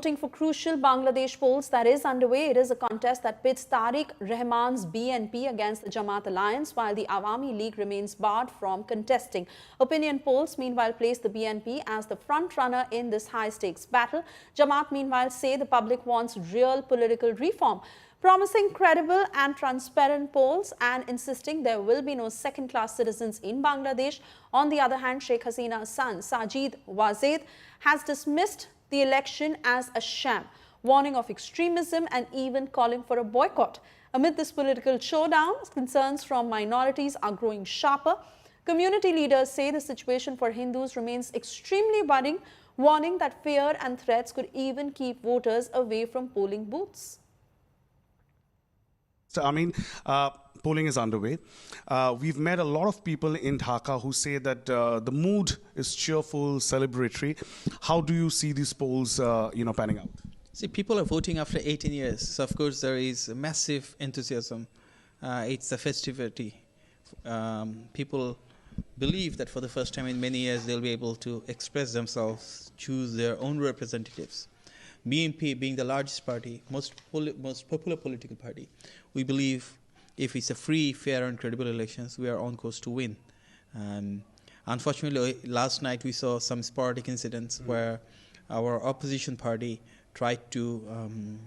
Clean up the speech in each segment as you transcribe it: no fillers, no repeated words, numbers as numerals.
voting for crucial Bangladesh polls that is underway. It is a contest that pits Tarique Rahman's BNP against the Jamaat alliance, while the Awami League remains barred from contesting. Opinion polls, meanwhile, place the BNP as the front-runner in this high-stakes battle. Jamaat, meanwhile, say the public wants real political reform, promising credible and transparent polls and insisting there will be no second-class citizens in Bangladesh. On the other hand, Sheikh Hasina's son, Sajid Wazid, has dismissed the election as a sham, warning of extremism and even calling for a boycott. Amid this political showdown, concerns from minorities are growing sharper. Community leaders say the situation for Hindus remains extremely worrying, warning that fear and threats could even keep voters away from polling booths. So, polling is underway. We've met a lot of people in Dhaka who say that the mood is cheerful, celebratory. How do you see these polls, panning out? See, people are voting after 18 years. So, of course, there is massive enthusiasm. It's a festivity. People believe that for the first time in many years, they'll be able to express themselves, choose their own representatives. BNP being the largest party, most popular political party, we believe if it's a free, fair and credible elections, we are on course to win. Unfortunately, last night we saw some sporadic incidents where our opposition party tried to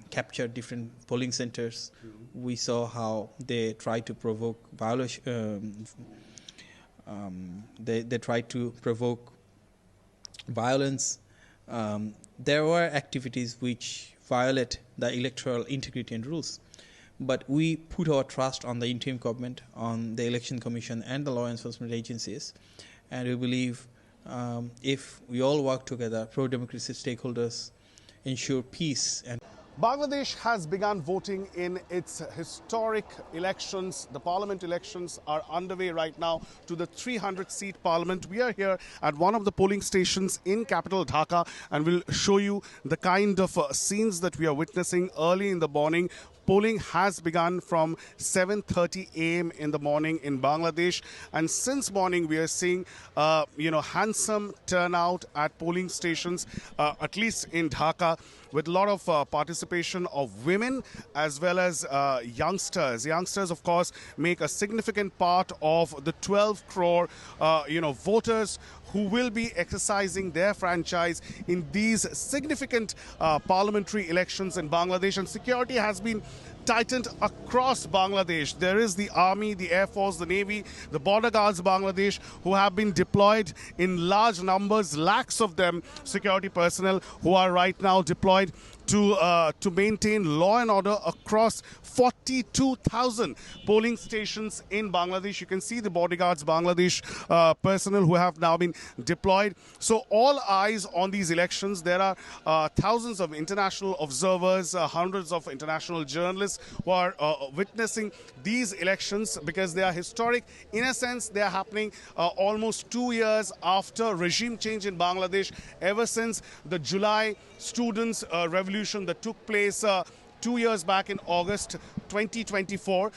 capture different polling centers. We saw how they tried to provoke violation. They tried to provoke violence. There were activities which violate the electoral integrity and rules. But we put our trust on the interim government, on the election commission and the law enforcement agencies. And we believe if we all work together, pro-democracy stakeholders ensure peace. And Bangladesh has begun voting in its historic elections. The parliament elections are underway right now to the 300-seat parliament. We are here at one of the polling stations in capital Dhaka, and we'll show you the kind of scenes that we are witnessing early in the morning. Polling has begun from 7:30 a.m. in the morning in Bangladesh, and since morning we are seeing, handsome turnout at polling stations, at least in Dhaka, with a lot of participation of women as well as youngsters. Youngsters, of course, make a significant part of the 12 crore, voters who will be exercising their franchise in these significant parliamentary elections in Bangladesh. And security has been tightened across Bangladesh. There is the army, the air force, the navy, the border guards of Bangladesh who have been deployed in large numbers, lakhs of them, security personnel who are right now deployed to maintain law and order across 42,000 polling stations in Bangladesh. You can see the bodyguards, Bangladesh personnel who have now been deployed. So all eyes on these elections. There are thousands of international observers, hundreds of international journalists who are witnessing these elections because they are historic. In a sense, they are happening almost 2 years after regime change in Bangladesh, ever since the July students' revolution that took place 2 years back in August 2024.